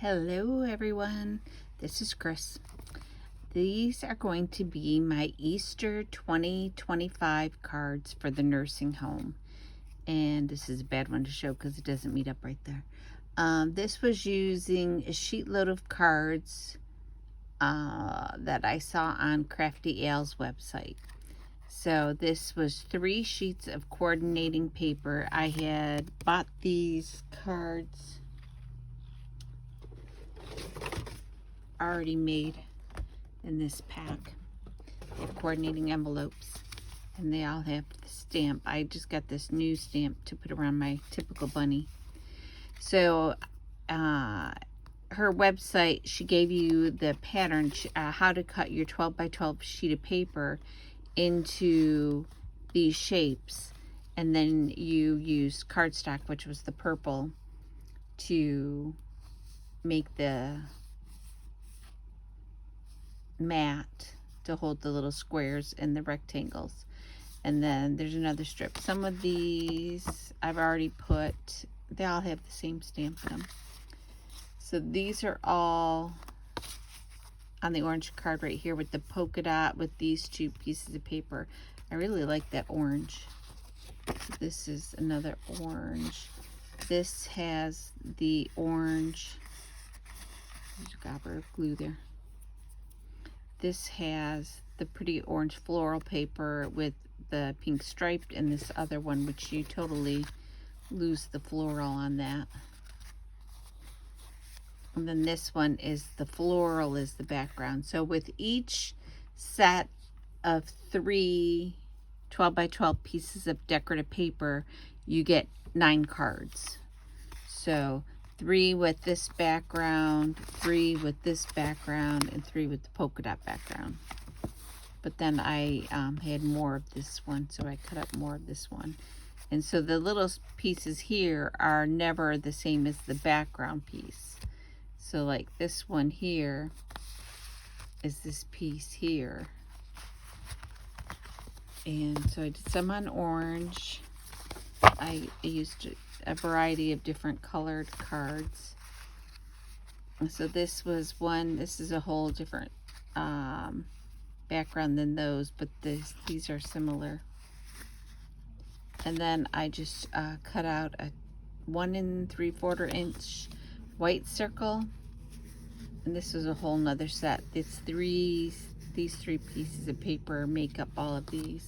Hello everyone, this is Chris. These are going to be my Easter 2025 cards for the nursing home. And this is a bad one to show because it doesn't meet up right there. This was using a sheet load of cards that I saw on Crafty Al's website. So this was 3 sheets of coordinating paper. I had bought these cards already made in this pack. They have coordinating envelopes and they all have the stamp. I just got this new stamp to put around my typical bunny. So her website, she gave you the pattern, how to cut your 12 by 12 sheet of paper into these shapes, and then you use cardstock, which was the purple, to make the mat to hold the little squares and the rectangles. And then there's another strip. Some of these I've already put, they all have the same stamp in them. So these are all on the orange card right here with the polka dot with these 2 pieces of paper. I really like that orange. So this is another orange. This has the orange, there's a gobber of glue there. This has the pretty orange floral paper with the pink striped, and this other one, which you totally lose the floral on that. And then this one is the floral is the background. So with each set of 3 12 by 12 pieces of decorative paper, you get 9 cards. So 3 with this background, 3 with this background, and 3 with the polka dot background. But then I had more of this one, so I cut up more of this one. And so the little pieces here are never the same as the background piece. So like this one here is this piece here. And so I did some on orange. I used a variety of different colored cards. So this was one, this is a whole different background than those, but these are similar. And then I just cut out a 1 3/4 inch white circle, and this is a whole nother set. These 3 pieces of paper make up all of these.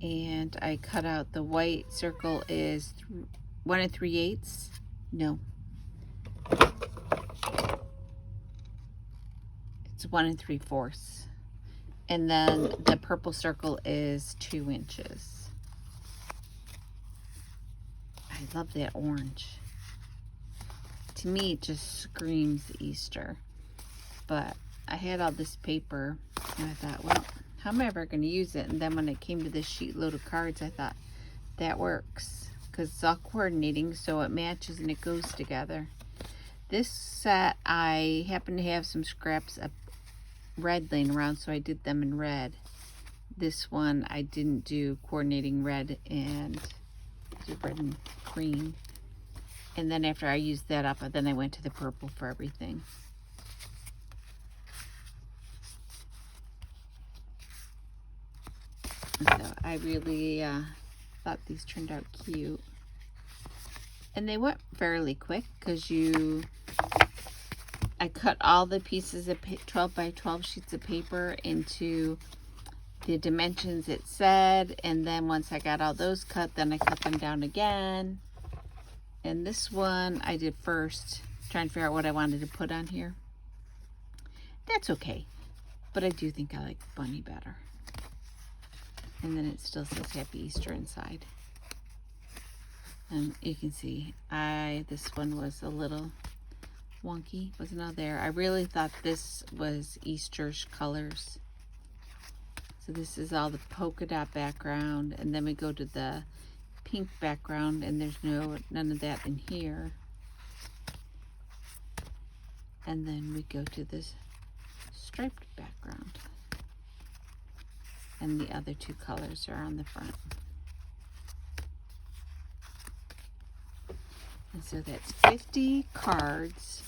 And I cut out the white circle is 1 3/8. No, it's 1 3/4. And then the purple circle is 2 inches. I love that orange. To me, it just screams Easter. But I had all this paper and I thought, well, how am I ever going to use it? And then when it came to this sheet load of cards, I thought, that works. Because it's all coordinating, so it matches and it goes together. This set, I happen to have some scraps of red laying around, so I did them in red. This one, I didn't do coordinating red and green. And then after I used that up, then I went to the purple for everything. So I really thought these turned out cute. And they went fairly quick because I cut all the pieces of 12 by 12 sheets of paper into the dimensions it said. And then once I got all those cut, then I cut them down again. And this one I did first, trying to figure out what I wanted to put on here. That's okay. But I do think I like the bunny better. And then it still says Happy Easter inside. And you can see, this one was a little wonky, wasn't all there. I really thought this was Easter's colors. So this is all the polka dot background, and then we go to the pink background, and there's none of that in here. And then we go to this striped background. And the other 2 colors are on the front. And so that's 50 cards,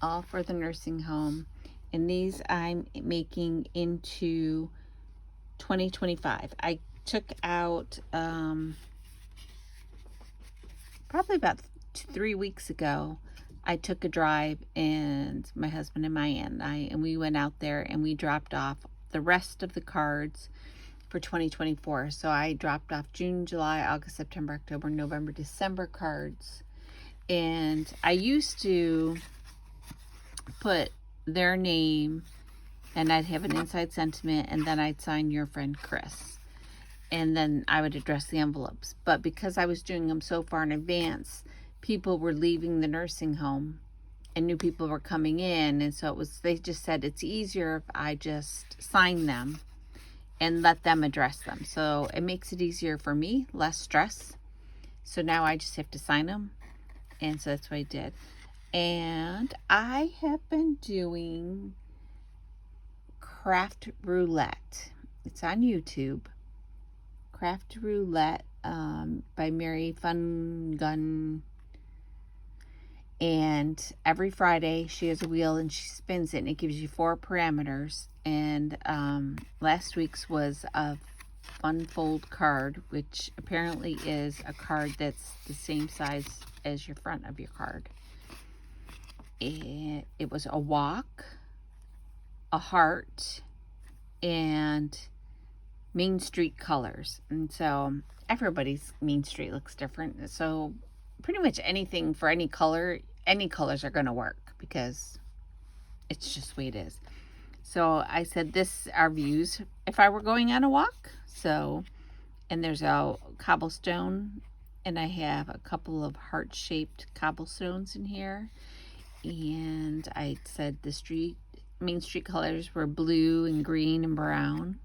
all for the nursing home. And these I'm making into 2025. I took out probably about 3 weeks ago. I took a drive, and my husband and my aunt and I, and we went out there and we dropped off the rest of the cards for 2024. So I dropped off June, July, August, September, October, November, December cards. And I used to put their name, and I'd have an inside sentiment, and then I'd sign your friend Chris. And then I would address the envelopes. But because I was doing them so far in advance, people were leaving the nursing home and new people were coming in. And so they just said it's easier if I just sign them and let them address them. So it makes it easier for me, less stress. So now I just have to sign them. And so that's what I did. And I have been doing Craft Roulette. It's on YouTube. Craft Roulette by Mary Fun Gun. And every Friday she has a wheel and she spins it, and it gives you 4 parameters. And last week's was a fun fold card, which apparently is a card that's the same size as your front of your card. It was a walk, a heart, and Main Street colors. And so everybody's Main Street looks different. So pretty much anything for any color, any colors are going to work because it's just the way it is. So I said this are views if I were going on a walk. So, and there's a cobblestone, and I have a couple of heart-shaped cobblestones in here. And I said the Main Street colors were blue and green and brown.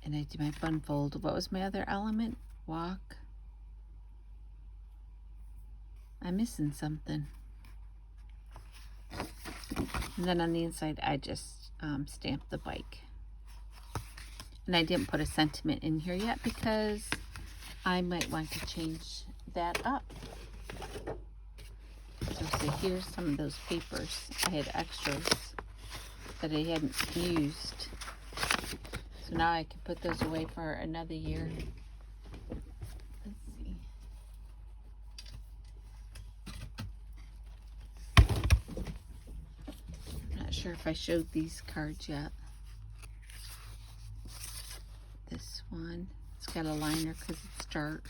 And I did my fun fold. What was my other element? Walk. I'm missing something. And then on the inside, I just stamped the bike. And I didn't put a sentiment in here yet because I might want to change that up. So see, here's some of those papers. I had extras that I hadn't used. So now I can put those away for another year. Let's see. I'm not sure if I showed these cards yet. This one, it's got a liner because it's dark.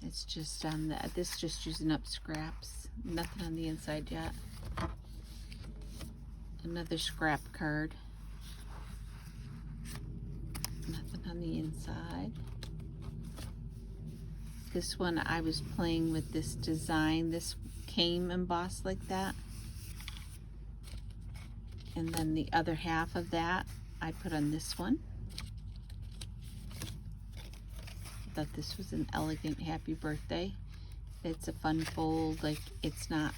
It's just on this just using up scraps. Nothing on the inside yet. Another scrap card. Nothing on the inside. This one I was playing with this design. This came embossed like that. And then the other half of that I put on this one. Thought this was an elegant happy birthday. It's a fun fold, like it's not.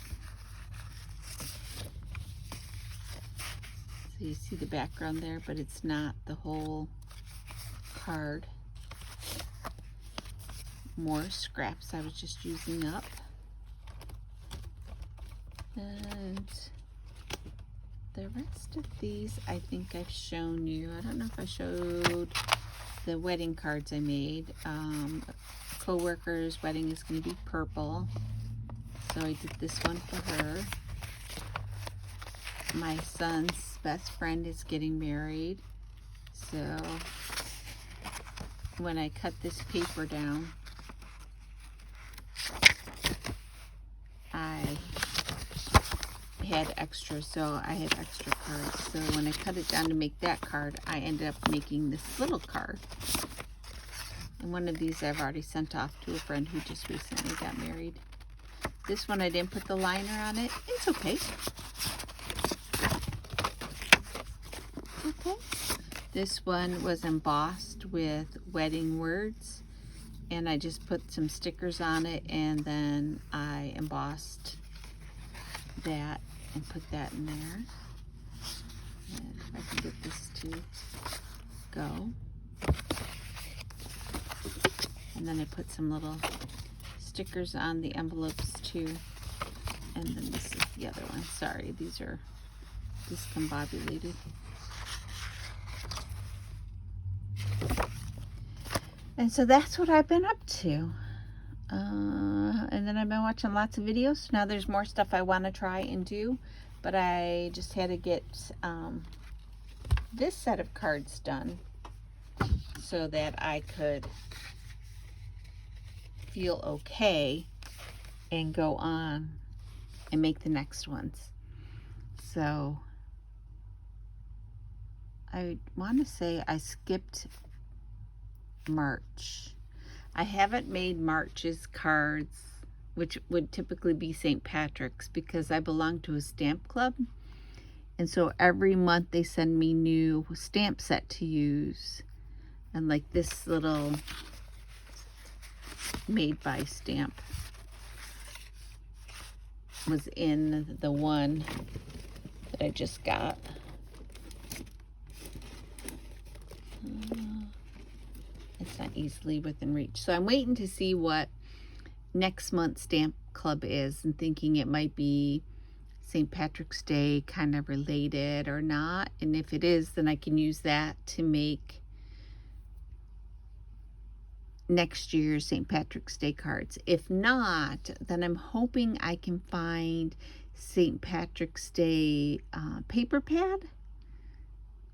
So you see the background there, but it's not the whole card. More scraps I was just using up. And the rest of these I think I've shown you. I don't know if I showed the wedding cards I made. Co-worker's wedding is going to be purple, so I did this one for her. My son's best friend is getting married, so when I cut this paper down, I had extra, so I had extra cards. So when I cut it down to make that card, I ended up making this little card. And one of these I've already sent off to a friend who just recently got married. This one I didn't put the liner on it. It's okay. Okay. This one was embossed with wedding words, and I just put some stickers on it, and then I embossed that and put that in there. And if I can get this to go. And then I put some little stickers on the envelopes too. And then this is the other one. Sorry, these are discombobulated. And so that's what I've been up to. And then I've been watching lots of videos. Now there's more stuff I want to try and do, but I just had to get this set of cards done so that I could feel okay and go on and make the next ones. So I want to say I skipped March. I haven't made March's cards, which would typically be St. Patrick's, because I belong to a stamp club. And so every month they send me new stamp set to use. And like this little Made by stamp was in the one that I just got. It's not easily within reach. So I'm waiting to see what next month's stamp club is and thinking it might be St. Patrick's Day kind of related or not. And if it is, then I can use that to make next year's St. Patrick's Day cards. If not, then I'm hoping I can find St. Patrick's Day paper pad,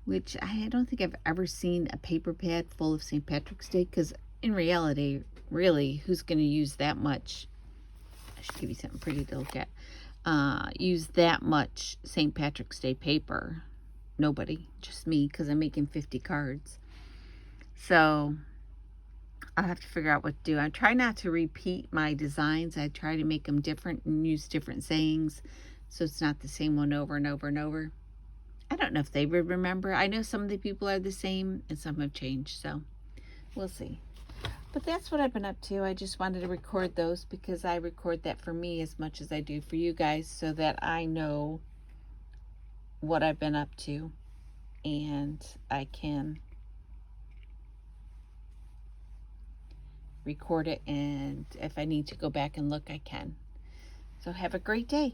which I don't think I've ever seen a paper pad full of St. Patrick's Day, because in reality, really, who's going to use that much? I should give you something pretty to look at. Use that much St. Patrick's Day paper. Nobody, just me, because I'm making 50 cards. So I'll have to figure out what to do. I try not to repeat my designs. I try to make them different and use different sayings so it's not the same one over and over and over. I don't know if they would remember. I know some of the people are the same and some have changed, so we'll see. But that's what I've been up to. I just wanted to record those because I record that for me as much as I do for you guys, so that I know what I've been up to and I can record it, and if I need to go back and look, I can. So have a great day.